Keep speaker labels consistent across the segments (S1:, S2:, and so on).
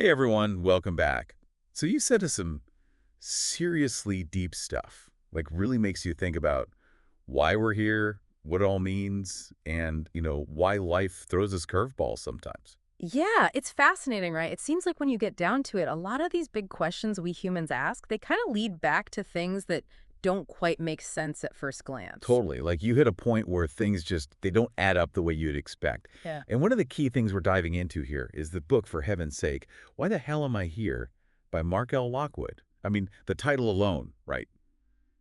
S1: Hey everyone, welcome back. So you said some seriously deep stuff, like really makes you think about why we're here, what it all means, and, why life throws us curveballs sometimes.
S2: Yeah, it's fascinating, right? It seems like when you get down to it, a lot of these big questions we humans ask, they kind of lead back to things that don't quite make sense at first glance.
S1: Totally. Like you hit a point where things just, they don't add up the way you'd expect.
S2: Yeah.
S1: And one of the key things we're diving into here is the book, For Heaven's Sake, Why the Hell Am I Here? By Mark L Lockwood. I mean, the title alone, right?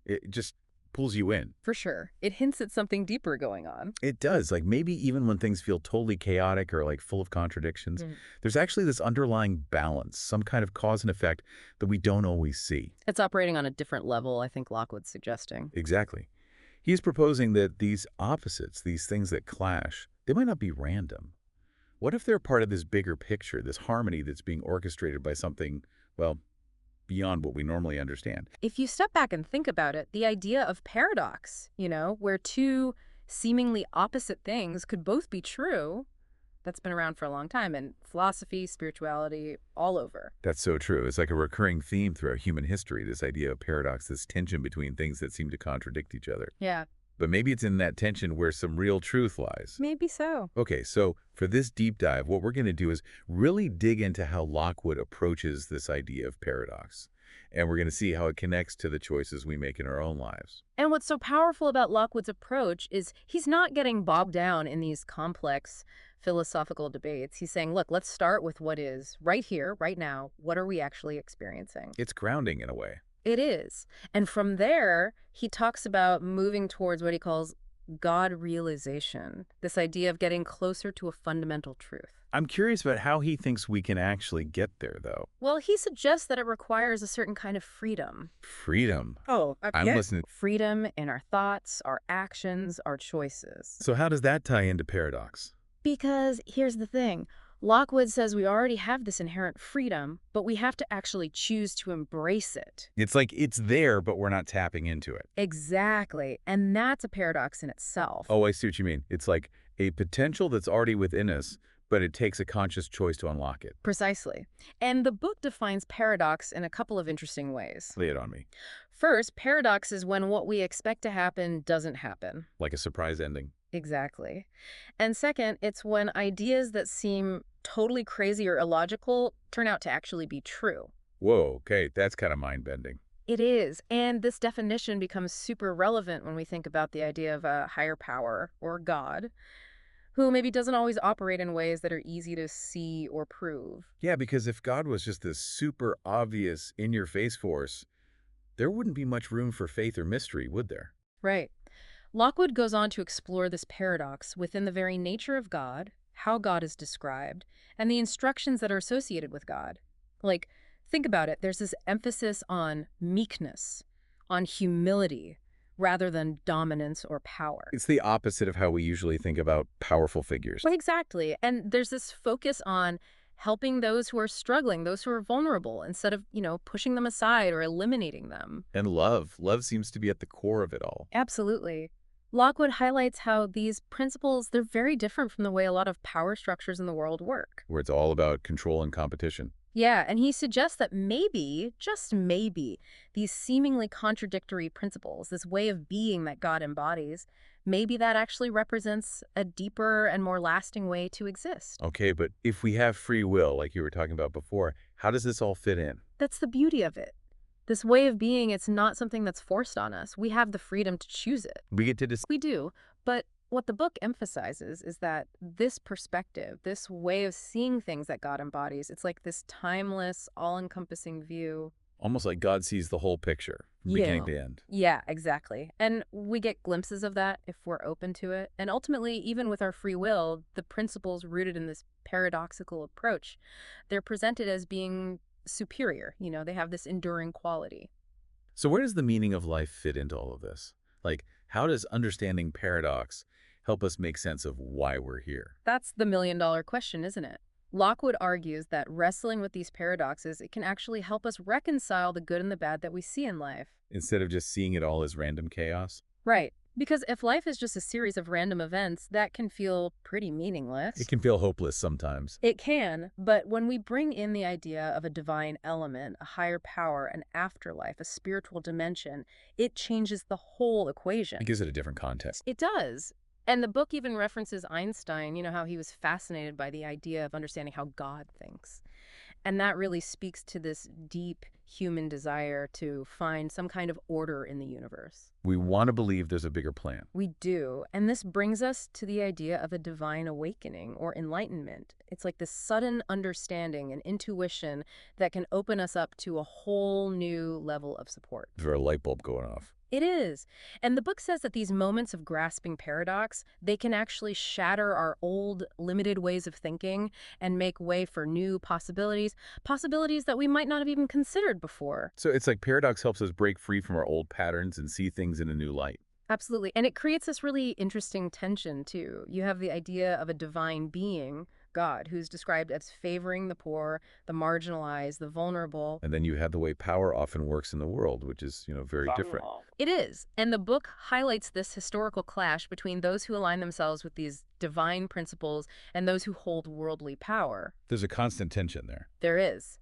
S1: It just pulls you in.
S2: For sure. It hints at something deeper going on.
S1: It does. Like maybe even when things feel totally chaotic or like full of contradictions,
S2: Mm.
S1: there's actually this underlying balance, some kind of cause and effect that we don't always see.
S2: It's operating on a different level, I think Lockwood's suggesting.
S1: Exactly. He's proposing that these opposites, these things that clash, they might not be random. What if they're part of this bigger picture, this harmony that's being orchestrated by something, well, beyond what we normally understand?
S2: If you step back and think about it, the idea of paradox, where two seemingly opposite things could both be true, that's been around for a long time in philosophy, spirituality, all over.
S1: That's so true. It's like a recurring theme throughout human history, this idea of paradox, this tension between things that seem to contradict each other.
S2: Yeah,
S1: But maybe it's in that tension where some real truth lies.
S2: maybe so.
S1: Okay, so for this deep dive, what we're going to do is really dig into how Lockwood approaches this idea of paradox. And we're going to see how it connects to the choices we make in our own lives.
S2: And what's so powerful about Lockwood's approach is he's not getting bogged down in these complex philosophical debates. He's saying, look, let's start with what is right here, right now. What are we actually experiencing?
S1: It's grounding in a way.
S2: It is. And from there, he talks about moving towards what he calls God realization, this idea of getting closer to a fundamental truth.
S1: I'm curious about how he thinks we can actually get there, though.
S2: Well, he suggests that it requires a certain kind of freedom.
S1: Freedom.
S2: Oh,
S1: I'm
S2: yeah.
S1: listening.
S2: Freedom in our thoughts, our actions, our choices.
S1: So how does that tie into paradox?
S2: Because here's the thing. Lockwood says we already have this inherent freedom, but we have to actually choose to embrace it.
S1: It's like it's there, but we're not tapping into it.
S2: Exactly. And that's a paradox in itself.
S1: Oh, I see what you mean. It's like a potential that's already within us, but it takes a conscious choice to unlock it.
S2: Precisely. And the book defines paradox in a couple of interesting ways.
S1: Lay it on me.
S2: First, paradox is when what we expect to happen doesn't happen.
S1: Like a surprise ending.
S2: Exactly. And second, it's when ideas that seem totally crazy or illogical turn out to actually be true.
S1: Whoa, okay, that's kind of mind-bending.
S2: It is. And this definition becomes super relevant when we think about the idea of a higher power or God, who maybe doesn't always operate in ways that are easy to see or prove.
S1: Yeah, because if God was just this super obvious in-your-face force, there wouldn't be much room for faith or mystery, would there?
S2: Right. Lockwood goes on to explore this paradox within the very nature of God, how God is described, and the instructions that are associated with God. Like, think about it. There's this emphasis on meekness, on humility, rather than dominance or power.
S1: It's the opposite of how we usually think about powerful figures.
S2: Well, exactly. And there's this focus on helping those who are struggling, those who are vulnerable, instead of, pushing them aside or eliminating them.
S1: And love. Love seems to be at the core of it all.
S2: Absolutely. Lockwood highlights how these principles, they're very different from the way a lot of power structures in the world work.
S1: Where it's all about control and competition.
S2: Yeah, and he suggests that maybe, just maybe, these seemingly contradictory principles, this way of being that God embodies, maybe that actually represents a deeper and more lasting way to exist.
S1: Okay, but if we have free will, like you were talking about before, how does this all fit in?
S2: That's the beauty of it. This way of being, it's not something that's forced on us. We have the freedom to choose it.
S1: We get to decide.
S2: We do, but what the book emphasizes is that this perspective, this way of seeing things that God embodies, it's like this timeless, all-encompassing view.
S1: Almost like God sees the whole picture, from beginning to end.
S2: Yeah, exactly. And we get glimpses of that if we're open to it. And ultimately, even with our free will, the principles rooted in this paradoxical approach, they're presented as being superior. They have this enduring quality.
S1: So where does the meaning of life fit into all of this? Like, how does understanding paradox help us make sense of why we're here?
S2: That's the million-dollar question, isn't it? Lockwood argues that wrestling with these paradoxes, it can actually help us reconcile the good and the bad that we see in life.
S1: Instead of just seeing it all as random chaos?
S2: Right. Because if life is just a series of random events, that can feel pretty
S1: It
S2: meaningless.
S1: can feel hopeless sometimes.
S2: It can, but when we bring in the idea of a divine element, a higher power, an afterlife, a spiritual dimension, it changes the whole
S1: It
S2: equation.
S1: gives it a different context.
S2: It does. And the book even references Einstein, how he was fascinated by the idea of understanding how God thinks. And that really speaks to this deep human desire to find some kind of order in the universe.
S1: We want to believe there's a bigger plan.
S2: We do. And this brings us to the idea of a divine awakening or enlightenment. It's like this sudden understanding and intuition that can open us up to a whole new level of support.
S1: For a light bulb going off.
S2: It is. And the book says that these moments of grasping paradox, they can actually shatter our old, limited ways of thinking and make way for new possibilities, possibilities that we might not have even considered before.
S1: So it's like paradox helps us break free from our old patterns and see things in a new light.
S2: Absolutely. And it creates this really interesting tension, too. You have the idea of a divine being, God, who's described as favoring the poor, the marginalized, the vulnerable.
S1: And then you have the way power often works in the world, which is, very different.
S2: It is. And the book highlights this historical clash between those who align themselves with these divine principles and those who hold worldly power.
S1: There's a constant tension there.
S2: There is.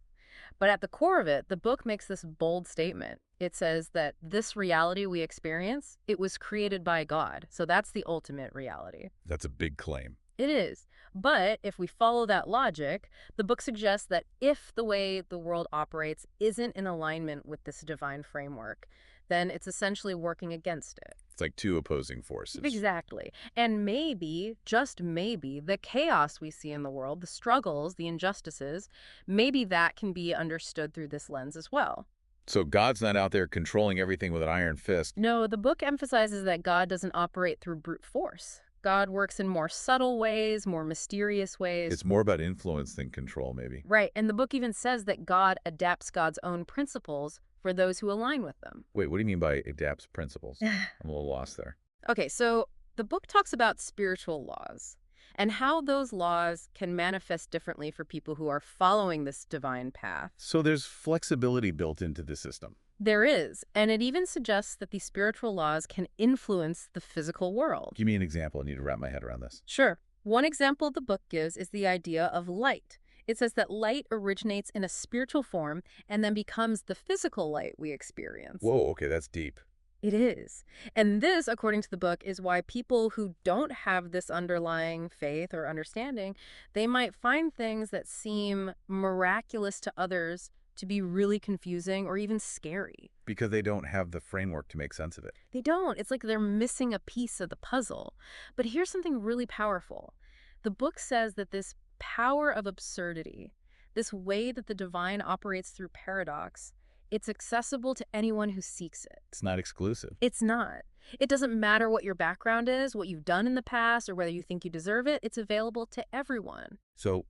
S2: But at the core of it, the book makes this bold statement. It says that this reality we experience, it was created by God. So that's the ultimate reality.
S1: That's a big claim.
S2: It is. But if we follow that logic, the book suggests that if the way the world operates isn't in alignment with this divine framework, then it's essentially working against it.
S1: It's like two opposing forces.
S2: Exactly. And maybe, just maybe, the chaos we see in the world, the struggles, the injustices, maybe that can be understood through this lens as well.
S1: So God's not out there controlling everything with an iron fist.
S2: No, the book emphasizes that God doesn't operate through brute force. God works in more subtle ways, more mysterious ways.
S1: It's more about influence than control, maybe.
S2: Right, and the book even says that God adapts God's own principles for those who align with them.
S1: Wait, what do you mean by adapts principles? I'm a little lost there.
S2: Okay, so the book talks about spiritual laws and how those laws can manifest differently for people who are following this divine path.
S1: So there's flexibility built into the system.
S2: There is, and it even suggests that these spiritual laws can influence the physical world.
S1: Give me an example. I need to wrap my head around this.
S2: Sure. One example the book gives is the idea of light. It says that light originates in a spiritual form and then becomes the physical light we experience.
S1: Whoa, okay, that's deep.
S2: It is. And this, according to the book, is why people who don't have this underlying faith or understanding, they might find things that seem miraculous to others to be really confusing or even scary.
S1: Because they don't have the framework to make sense of it.
S2: They don't. It's like they're missing a piece of the puzzle. But here's something really powerful. The book says that this power of absurdity, this way that the divine operates through paradox, it's accessible to anyone who seeks it.
S1: It's not exclusive.
S2: It's not. It doesn't matter what your background is, what you've done in the past, or whether you think you deserve it. It's available to everyone.
S1: So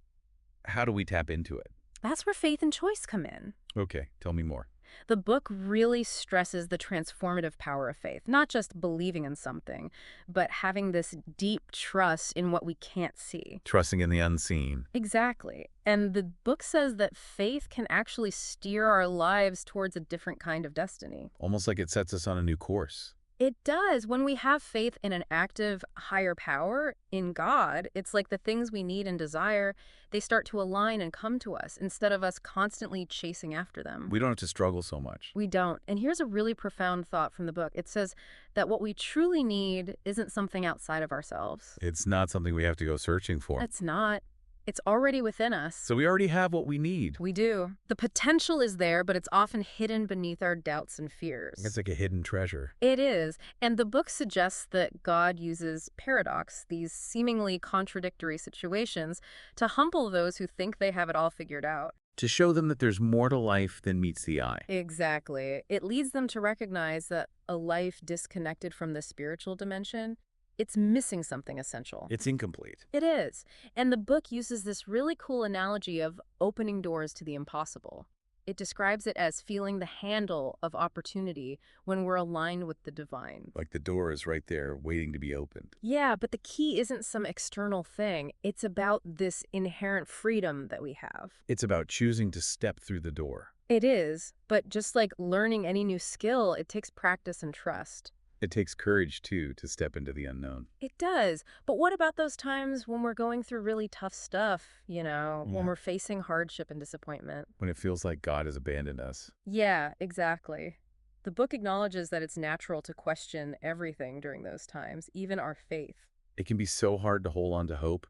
S1: how do we tap into it?
S2: That's where faith and choice come in.
S1: Okay, tell me more.
S2: The book really stresses the transformative power of faith, not just believing in something, but having this deep trust in what we can't see.
S1: Trusting in the unseen.
S2: Exactly. And the book says that faith can actually steer our lives towards a different kind of destiny.
S1: Almost like it sets us on a new course.
S2: It does. When we have faith in an active higher power, in God, it's like the things we need and desire, they start to align and come to us instead of us constantly chasing after them.
S1: We don't have to struggle so much.
S2: We don't. And here's a really profound thought from the book. It says that what we truly need isn't something outside of ourselves.
S1: It's not something we have to go searching for.
S2: It's not. It's already within us.
S1: So we already have what we need.
S2: We do. The potential is there, but it's often hidden beneath our doubts and fears.
S1: It's like a hidden treasure.
S2: It is. And the book suggests that God uses paradox, these seemingly contradictory situations, to humble those who think they have it all figured out.
S1: To show them that there's more to life than meets the eye.
S2: Exactly. It leads them to recognize that a life disconnected from the spiritual dimension, it's missing something essential.
S1: It's incomplete.
S2: It is. And the book uses this really cool analogy of opening doors to the impossible. It describes it as feeling the handle of opportunity when we're aligned with the divine.
S1: Like the door is right there waiting to be opened.
S2: Yeah, but the key isn't some external thing. It's about this inherent freedom that we have.
S1: It's about choosing to step through the door.
S2: It is, but just like learning any new skill, it takes practice and trust.
S1: It takes courage, too, to step into the unknown.
S2: It does. But what about those times when we're going through really tough stuff, when
S1: Yeah.
S2: we're facing hardship and disappointment?
S1: When it feels like God has abandoned us.
S2: Yeah, exactly. The book acknowledges that it's natural to question everything during those times, even our faith.
S1: It can be so hard to hold on to hope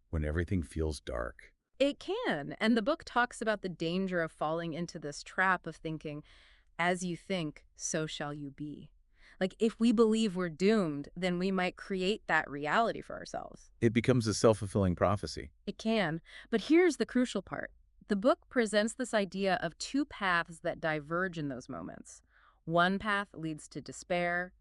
S1: when everything feels dark.
S2: It can. And the book talks about the danger of falling into this trap of thinking, as you think, so shall you be. Like, if we believe we're doomed, then we might create that reality for ourselves.
S1: It becomes a self-fulfilling prophecy.
S2: It can. But here's the crucial part. The book presents this idea of two paths that diverge in those moments. One path leads to despair,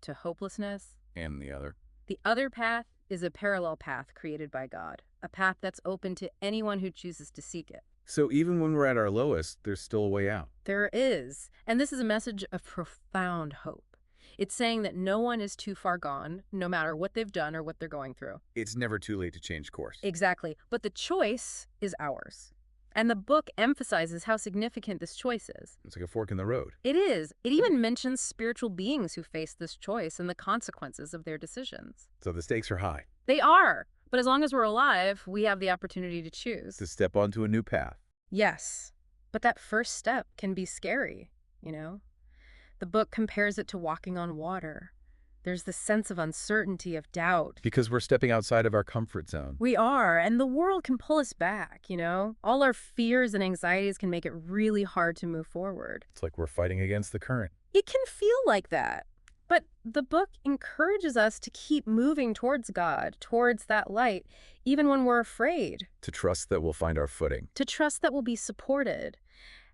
S2: to hopelessness.
S1: And the other.
S2: The other path is a parallel path created by God, a path that's open to anyone who chooses to seek it.
S1: So even when we're at our lowest, there's still a way out.
S2: There is. And this is a message of profound hope. It's saying that no one is too far gone, no matter what they've done or what they're going through.
S1: It's never too late to change course.
S2: Exactly. But the choice is ours. And the book emphasizes how significant this choice is.
S1: It's like a fork in the road.
S2: It is. It even mentions spiritual beings who face this choice and the consequences of their decisions.
S1: So the stakes are high.
S2: They are. But as long as we're alive, we have the opportunity to choose.
S1: To step onto a new path.
S2: Yes. But that first step can be scary. The book compares it to walking on water. There's this sense of uncertainty, of doubt.
S1: Because we're stepping outside of our comfort zone.
S2: We are, and the world can pull us back. All our fears and anxieties can make it really hard to move forward.
S1: It's like we're fighting against the current.
S2: It can feel like that. But the book encourages us to keep moving towards God, towards that light, even when we're afraid.
S1: To trust that we'll find our footing.
S2: To trust that we'll be supported.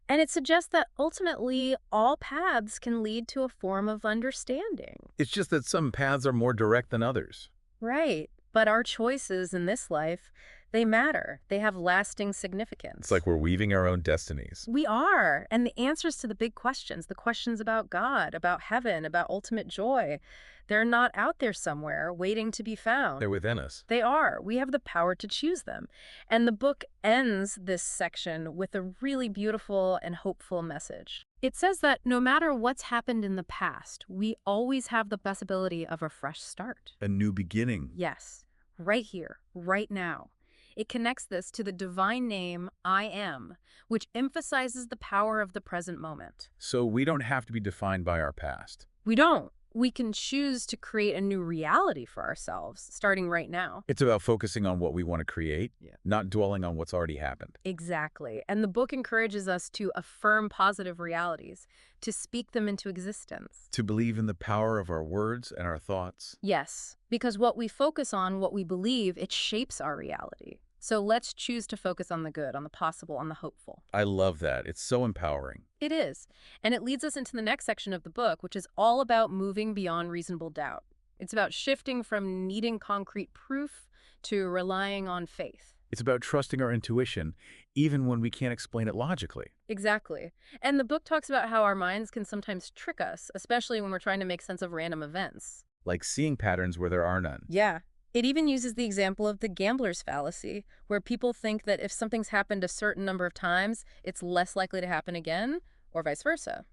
S2: And it suggests that ultimately all paths can lead to a form of understanding.
S1: It's just that some paths are more direct than others.
S2: Right. But our choices in this life, they matter. They have lasting significance.
S1: It's like we're weaving our own destinies.
S2: We are. And the answers to the big questions, the questions about God, about heaven, about ultimate joy, they're not out there somewhere waiting to be found.
S1: They're within us.
S2: They are. We have the power to choose them. And the book ends this section with a really beautiful and hopeful message. It says that no matter what's happened in the past, we always have the possibility of a fresh start.
S1: A new beginning.
S2: Yes, right here, right now. It connects this to the divine name, I Am, which emphasizes the power of the present moment.
S1: So we don't have to be defined by our past.
S2: We don't. We can choose to create a new reality for ourselves, starting right now.
S1: It's about focusing on what we want to create,
S2: Yeah.
S1: not dwelling on what's already happened.
S2: Exactly. And the book encourages us to affirm positive realities, to speak them into existence.
S1: To believe in the power of our words and our thoughts.
S2: Yes, because what we focus on, what we believe, it shapes our reality. So let's choose to focus on the good, on the possible, on the hopeful.
S1: I love that. It's so empowering.
S2: It is. And it leads us into the next section of the book, which is all about moving beyond reasonable doubt. It's about shifting from needing concrete proof to relying on faith.
S1: It's about trusting our intuition, even when we can't explain it logically.
S2: Exactly. And the book talks about how our minds can sometimes trick us, especially when we're trying to make sense of random events.
S1: Like seeing patterns where there are none.
S2: Yeah. It even uses the example of the gambler's fallacy, where people think that if something's happened a certain number of times, it's less likely to happen again, or vice versa.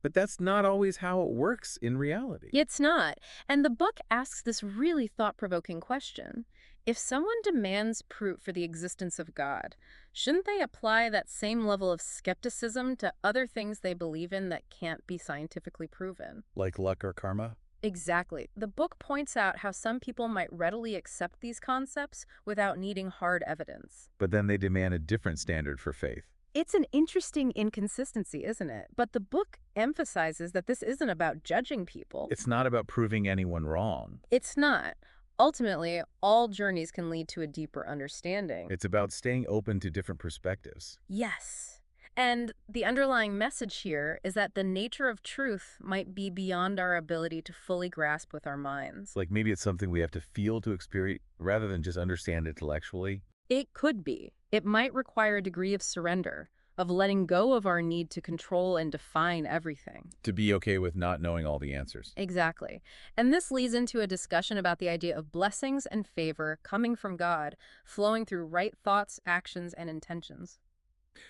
S1: But that's not always how it works in reality.
S2: It's not. And the book asks this really thought-provoking question. If someone demands proof for the existence of God, shouldn't they apply that same level of skepticism to other things they believe in that can't be scientifically proven?
S1: Like luck or karma?
S2: Exactly. The book points out how some people might readily accept these concepts without needing hard evidence.
S1: But then they demand a different standard for faith.
S2: It's an interesting inconsistency, isn't it? But the book emphasizes that this isn't about judging people.
S1: It's not about proving anyone wrong.
S2: It's not. Ultimately, all journeys can lead to a deeper understanding.
S1: It's about staying open to different perspectives.
S2: Yes. And the underlying message here is that the nature of truth might be beyond our ability to fully grasp with our minds.
S1: Like maybe it's something we have to feel to experience rather than just understand intellectually.
S2: It could be. It might require a degree of surrender, of letting go of our need to control and define everything.
S1: To be okay with not knowing all the answers.
S2: Exactly. And this leads into a discussion about the idea of blessings and favor coming from God, flowing through right thoughts, actions, and intentions.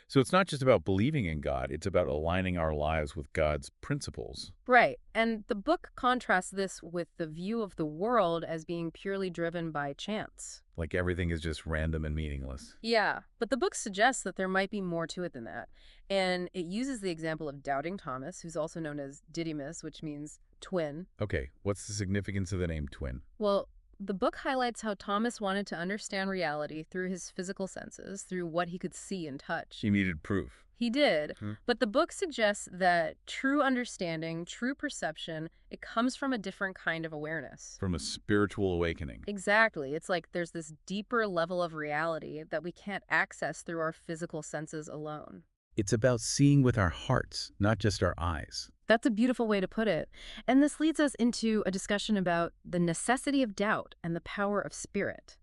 S1: So it's not just about believing in God, it's about aligning our lives with God's principles.
S2: Right. And the book contrasts this with the view of the world as being purely driven by chance.
S1: Like everything is just random and meaningless.
S2: Yeah, but the book suggests that there might be more to it than that. And it uses the example of doubting Thomas, who's also known as Didymus, which means twin.
S1: Okay, what's the significance of the name twin?
S2: Well, the book highlights how Thomas wanted to understand reality through his physical senses, through what he could see and touch.
S1: He needed proof.
S2: He did,
S1: Hmm.
S2: but the book suggests that true understanding, true perception, it comes from a different kind of awareness.
S1: From a spiritual awakening.
S2: Exactly. It's like there's this deeper level of reality that we can't access through our physical senses alone.
S1: It's about seeing with our hearts, not just our eyes.
S2: That's a beautiful way to put it. And this leads us into a discussion about the necessity of doubt and the power of spirit.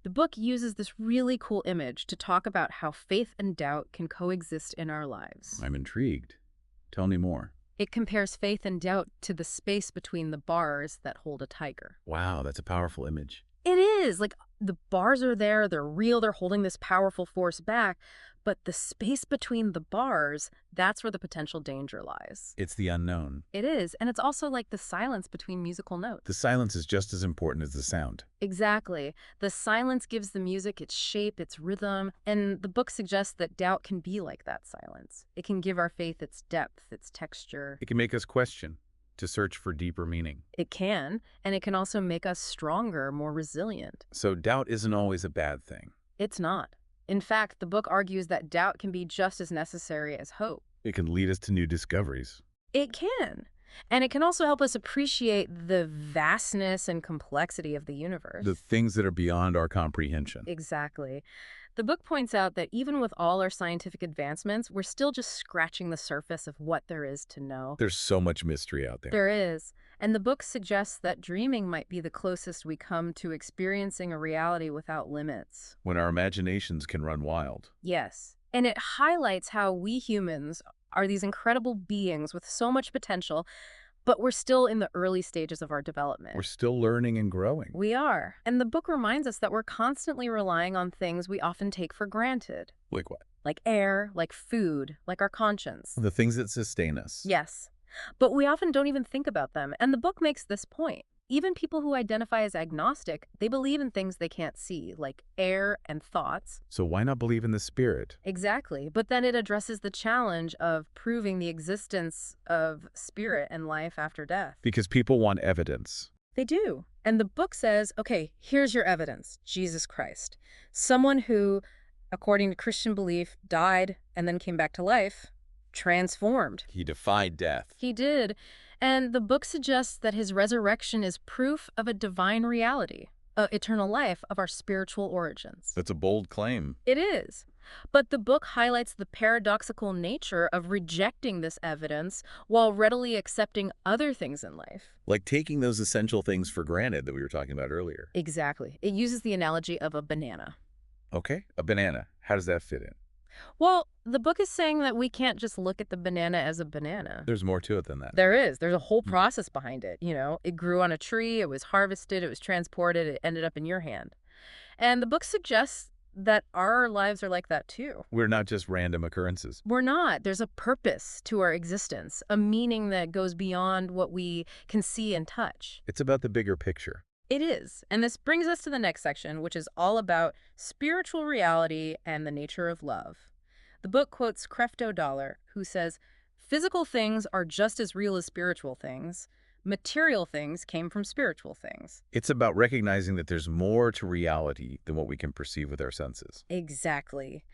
S2: The book uses this really cool image to talk about how faith and doubt can coexist in our lives.
S1: I'm intrigued. Tell me more.
S2: It compares faith and doubt to the space between the bars that hold a tiger.
S1: Wow, that's a powerful image.
S2: It is. Like, the bars are there, they're real, they're holding this powerful force back, but the space between the bars, that's where the potential danger lies.
S1: It's the unknown.
S2: It is, and it's also like the silence between musical notes.
S1: The silence is just as important as the sound.
S2: Exactly. The silence gives the music its shape, its rhythm, and the book suggests that doubt can be like that silence. It can give our faith its depth, its texture.
S1: It can make us question, to search for deeper meaning.
S2: It can, and it can also make us stronger, more resilient.
S1: So doubt isn't always a bad thing.
S2: It's not. In fact, the book argues that doubt can be just as necessary as hope.
S1: It can lead us to new discoveries.
S2: It can. And it can also help us appreciate the vastness and complexity of the universe.
S1: The things that are beyond our comprehension.
S2: Exactly. The book points out that even with all our scientific advancements, we're still just scratching the surface of what there is to know.
S1: There's so much mystery out there.
S2: There is. And the book suggests that dreaming might be the closest we come to experiencing a reality without limits.
S1: When our imaginations can run wild.
S2: Yes. And it highlights how we humans are these incredible beings with so much potential, but we're still in the early stages of our development.
S1: We're still learning and growing.
S2: We are. And the book reminds us that we're constantly relying on things we often take for granted.
S1: Like what?
S2: Like air, like food, like our conscience.
S1: The things that sustain us.
S2: Yes. But we often don't even think about them. And the book makes this point. Even people who identify as agnostic, they believe in things they can't see, like air and thoughts.
S1: So why not believe in the spirit?
S2: Exactly. But then it addresses the challenge of proving the existence of spirit and life after death.
S1: Because people want evidence.
S2: They do. And the book says, okay, here's your evidence, Jesus Christ. Someone who, according to Christian belief, died and then came back to life, transformed.
S1: He defied death.
S2: He did. And the book suggests that his resurrection is proof of a divine reality, eternal life, of our spiritual origins.
S1: That's a bold claim.
S2: It is. But the book highlights the paradoxical nature of rejecting this evidence while readily accepting other things in life.
S1: Like taking those essential things for granted that we were talking about earlier.
S2: Exactly. It uses the analogy of a banana.
S1: Okay, a banana. How does that fit in?
S2: Well, the book is saying that we can't just look at the banana as a banana.
S1: There's more to it than that.
S2: There is. There's a whole process behind it. You know, it grew on a tree, it was harvested, it was transported, it ended up in your hand. And the book suggests that our lives are like that too.
S1: We're not just random occurrences.
S2: We're not. There's a purpose to our existence, a meaning that goes beyond what we can see and touch.
S1: It's about the bigger picture.
S2: It is. And this brings us to the next section, which is all about spiritual reality and the nature of love. The book quotes Creflo Dollar, who says, "Physical things are just as real as spiritual things. Material things came from spiritual things."
S1: It's about recognizing that there's more to reality than what we can perceive with our senses.
S2: Exactly.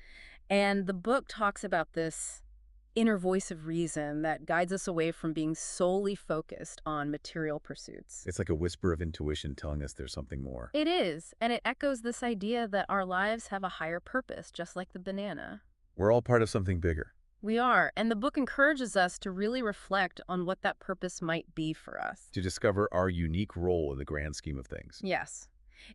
S2: And the book talks about this inner voice of reason that guides us away from being solely focused on material pursuits.
S1: It's like a whisper of intuition telling us there's something more.
S2: It is, and it echoes this idea that our lives have a higher purpose, just like the banana.
S1: We're all part of something bigger.
S2: We are, and the book encourages us to really reflect on what that purpose might be for us.
S1: To discover our unique role in the grand scheme of things.
S2: Yes.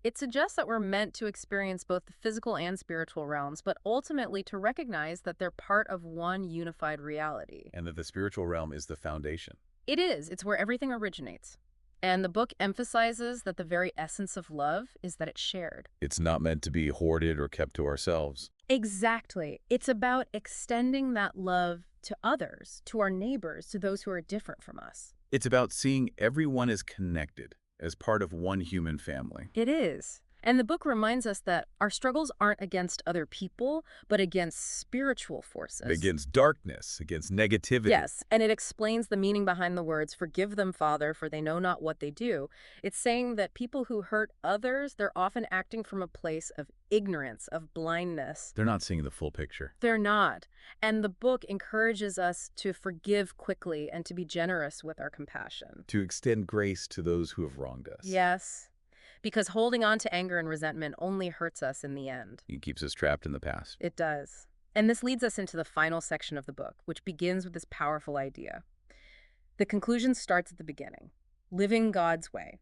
S2: It suggests that we're meant to experience both the physical and spiritual realms, but ultimately to recognize that they're part of one unified reality.
S1: And that the spiritual realm is the foundation.
S2: It is. It's where everything originates. And the book emphasizes that the very essence of love is that it's shared.
S1: It's not meant to be hoarded or kept to ourselves.
S2: Exactly. It's about extending that love to others, to our neighbors, to those who are different from us.
S1: It's about seeing everyone as connected, as part of one human family.
S2: It is. And the book reminds us that our struggles aren't against other people, but against spiritual forces.
S1: Against darkness, against negativity.
S2: Yes, and it explains the meaning behind the words, "Forgive them, Father, for they know not what they do." It's saying that people who hurt others, they're often acting from a place of ignorance, of blindness.
S1: They're not seeing the full picture.
S2: They're not. And the book encourages us to forgive quickly and to be generous with our compassion.
S1: To extend grace to those who have wronged us.
S2: Yes, because holding on to anger and resentment only hurts us in the end.
S1: It keeps us trapped in the past.
S2: It does. And this leads us into the final section of the book, which begins with this powerful idea. The conclusion starts at the beginning, living God's way.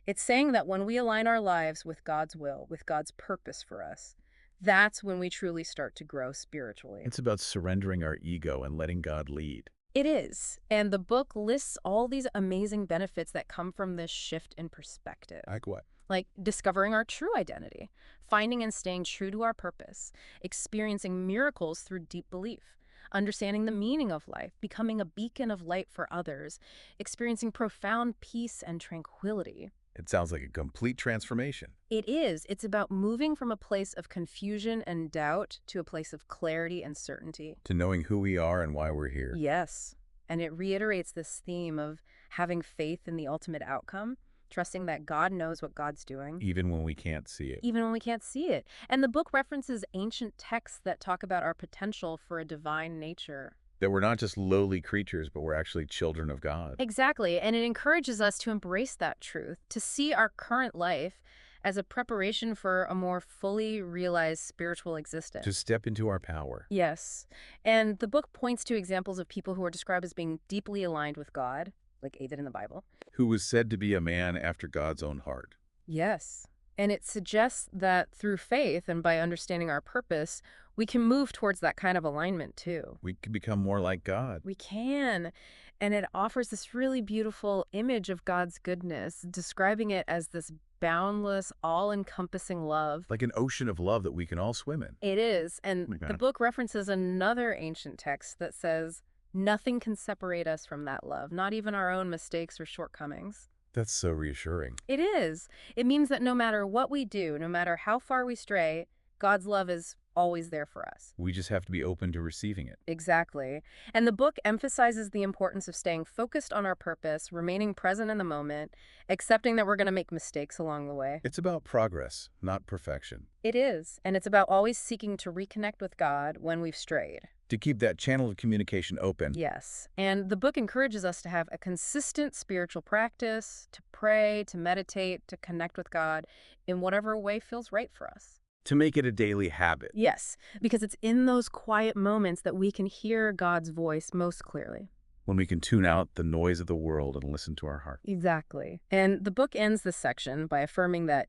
S2: It's saying that when we align our lives with God's will, with God's purpose for us, that's when we truly start to grow spiritually.
S1: It's about surrendering our ego and letting God lead.
S2: It is. And the book lists all these amazing benefits that come from this shift in perspective.
S1: Like what?
S2: Like discovering our true identity, finding and staying true to our purpose, experiencing miracles through deep belief, understanding the meaning of life, becoming a beacon of light for others, experiencing profound peace and tranquility.
S1: It sounds like a complete transformation.
S2: It is. It's about moving from a place of confusion and doubt to a place of clarity and certainty.
S1: To knowing who we are and why we're here.
S2: Yes. And it reiterates this theme of having faith in the ultimate outcome, trusting that God knows what God's doing.
S1: Even when we can't see it.
S2: Even when we can't see it. And the book references ancient texts that talk about our potential for a divine nature.
S1: That we're not just lowly creatures, but we're actually children of God.
S2: Exactly. And it encourages us to embrace that truth, to see our current life as a preparation for a more fully realized spiritual existence.
S1: To step into our power.
S2: Yes. And the book points to examples of people who are described as being deeply aligned with God, like David in the Bible.
S1: Who was said to be a man after God's own heart.
S2: Yes. And it suggests that through faith and by understanding our purpose, we can move towards that kind of alignment too.
S1: We can become more like God.
S2: We can. And it offers this really beautiful image of God's goodness, describing it as this boundless, all-encompassing love.
S1: Like an ocean of love that we can all swim in.
S2: It is. And
S1: my
S2: the
S1: God.
S2: book references another ancient text that says, nothing can separate us from that love, not even our own mistakes or shortcomings.
S1: That's so reassuring.
S2: It is. It means that no matter what we do, no matter how far we stray, God's love is always there for us.
S1: We just have to be open to receiving it.
S2: Exactly. And the book emphasizes the importance of staying focused on our purpose, remaining present in the moment, accepting that we're going to make mistakes along the way.
S1: It's about progress, not perfection.
S2: It is. And it's about always seeking to reconnect with God when we've strayed.
S1: To keep that channel of communication open.
S2: Yes. And the book encourages us to have a consistent spiritual practice, to pray, to meditate, to connect with God in whatever way feels right for us.
S1: To make it a daily habit.
S2: Yes, because it's in those quiet moments that we can hear God's voice most clearly.
S1: When we can tune out the noise of the world and listen to our heart.
S2: Exactly. And the book ends this section by affirming that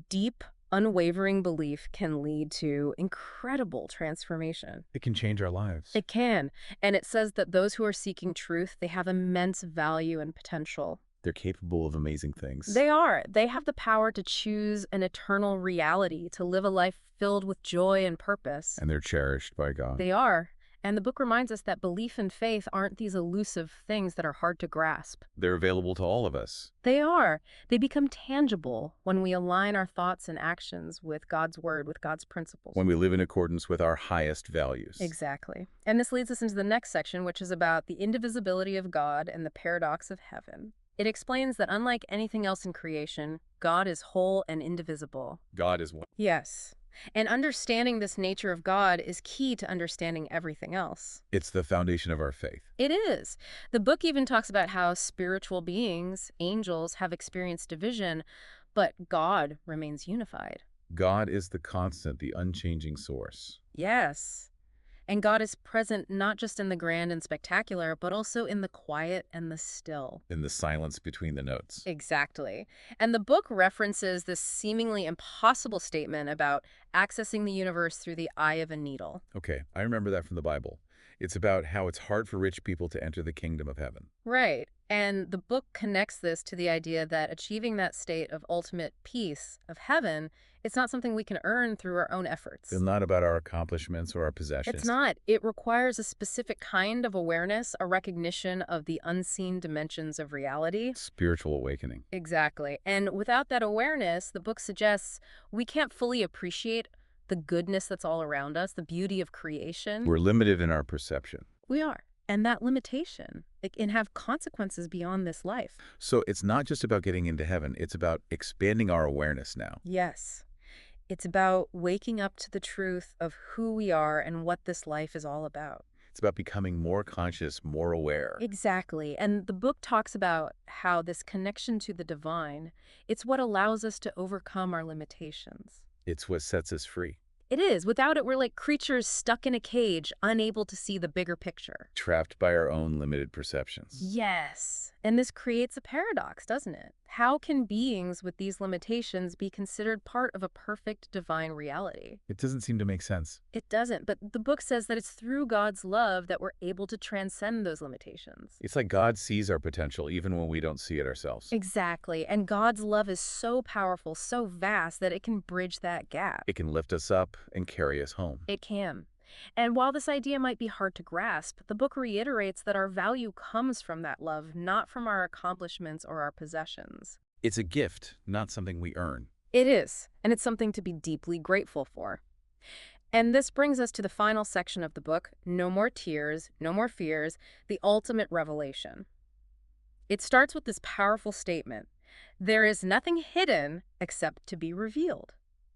S2: deep, unwavering belief can lead to incredible transformation.
S1: It can change our lives.
S2: It can. And it says that those who are seeking truth, they have immense value and potential.
S1: They're capable of amazing things.
S2: They are. They have the power to choose an eternal reality, to live a life filled with joy and purpose.
S1: And they're cherished by God.
S2: They are. And the book reminds us that belief and faith aren't these elusive things that are hard to grasp.
S1: They're available to all of us.
S2: They are. They become tangible when we align our thoughts and actions with God's word, with God's principles.
S1: When we live in accordance with our highest values.
S2: Exactly. And this leads us into the next section, which is about the indivisibility of God and the paradox of heaven. It explains that unlike anything else in creation, God is whole and indivisible.
S1: God is one.
S2: Yes. And understanding this nature of God is key to understanding everything else.
S1: It's the foundation of our faith.
S2: It is. The book even talks about how spiritual beings, angels, have experienced division, but God remains unified.
S1: God is the constant, the unchanging source.
S2: Yes. And God is present not just in the grand and spectacular, but also in the quiet and the still.
S1: In the silence between the notes.
S2: Exactly. And the book references this seemingly impossible statement about accessing the universe through the eye of a needle.
S1: Okay, I remember that from the Bible. It's about how it's hard for rich people to enter the kingdom of heaven.
S2: Right. And the book connects this to the idea that achieving that state of ultimate peace of heaven, it's not something we can earn through our own
S1: They're
S2: efforts.
S1: not about our accomplishments or our
S2: It's
S1: possessions.
S2: not. It requires a specific kind of awareness, a recognition of the unseen dimensions of reality.
S1: Spiritual awakening.
S2: Exactly. And without that awareness, the book suggests we can't fully appreciate the goodness that's all around us, the beauty of creation.
S1: We're limited in our perception.
S2: We are. And that limitation, it can have consequences beyond this life.
S1: So it's not just about getting into heaven. It's about expanding our awareness now.
S2: Yes. It's about waking up to the truth of who we are and what this life is all about.
S1: It's about becoming more conscious, more aware.
S2: Exactly. And the book talks about how this connection to the divine, it's what allows us to overcome our limitations.
S1: It's what sets us free.
S2: It is. Without it, we're like creatures stuck in a cage, unable to see the bigger picture.
S1: Trapped by our own limited perceptions.
S2: Yes. And this creates a paradox, doesn't it? How can beings with these limitations be considered part of a perfect divine reality?
S1: It doesn't seem to make sense.
S2: It doesn't, but the book says that it's through God's love that we're able to transcend those limitations.
S1: It's like God sees our potential even when we don't see it ourselves.
S2: Exactly. And God's love is so powerful, so vast that it can bridge that gap.
S1: It can lift us up and carry us home.
S2: It can. And while this idea might be hard to grasp, the book reiterates that our value comes from that love, not from our accomplishments or our possessions.
S1: It's a gift, not something we earn.
S2: It is, and it's something to be deeply grateful for. And this brings us to the final section of the book, No More Tears, No More Fears, the ultimate revelation. It starts with this powerful statement: there is nothing hidden except to be revealed.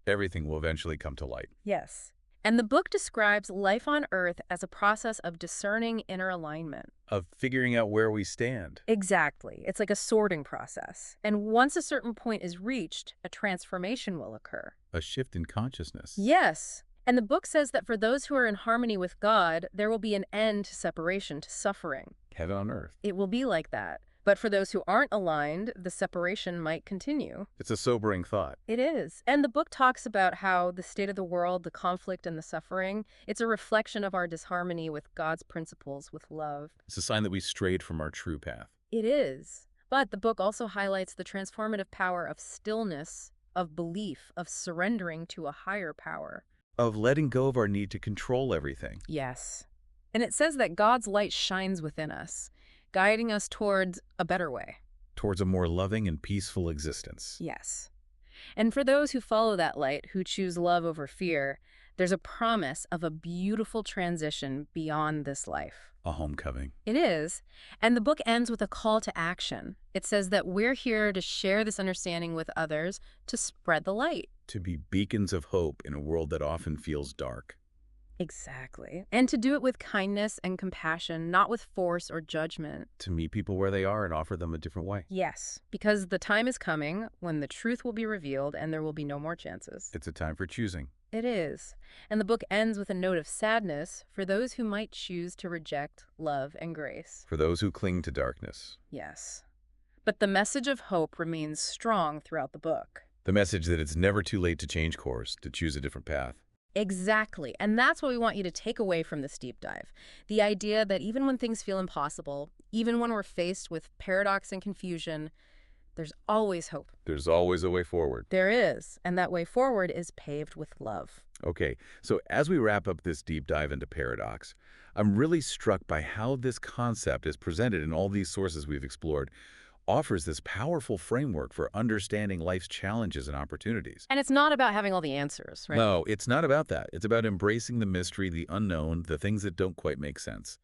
S1: Everything will eventually come to light.
S2: Yes. And the book describes life on Earth as a process of discerning inner alignment.
S1: Of figuring out where we stand.
S2: Exactly. It's like a sorting process. And once a certain point is reached, a transformation will occur.
S1: A shift in consciousness.
S2: Yes. And the book says that for those who are in harmony with God, there will be an end to separation, to suffering.
S1: Heaven on earth.
S2: It will be like that. But for those who aren't aligned, the separation might continue.
S1: It's a sobering thought.
S2: It is. And the book talks about how the state of the world, the conflict and the suffering, it's a reflection of our disharmony with God's principles, with love.
S1: It's a sign that we strayed from our true path.
S2: It is. But the book also highlights the transformative power of stillness, of belief, of surrendering to a higher power.
S1: Of letting go of our need to control everything.
S2: Yes. And it says that God's light shines within us, guiding us towards a better way.
S1: Towards a more loving and peaceful existence.
S2: Yes. And for those who follow that light, who choose love over fear, there's a promise of a beautiful transition beyond this life.
S1: A homecoming.
S2: It is. And the book ends with a call to action. It says that we're here to share this understanding with others, to spread the light.
S1: To be beacons of hope in a world that often feels dark.
S2: Exactly. And to do it with kindness and compassion, not with force or judgment.
S1: To meet people where they are and offer them a different way.
S2: Yes, because the time is coming when the truth will be revealed and there will be no more chances.
S1: It's a time for choosing.
S2: It is. And the book ends with a note of sadness for those who might choose to reject love and grace.
S1: For those who cling to darkness.
S2: Yes. But the message of hope remains strong throughout the book.
S1: The message that it's never too late to change course, to choose a different path.
S2: Exactly. And that's what we want you to take away from this deep dive. The idea that even when things feel impossible, even when we're faced with paradox and confusion, there's always hope.
S1: There's always a way forward.
S2: There is. And that way forward is paved with love.
S1: Okay, so as we wrap up this deep dive into paradox, I'm really struck by how this concept is presented in all these sources we've explored, offers this powerful framework for understanding life's challenges and opportunities.
S2: And it's not about having all the answers, right?
S1: No, it's not about that. It's about embracing the mystery, the unknown, the things that don't quite make sense.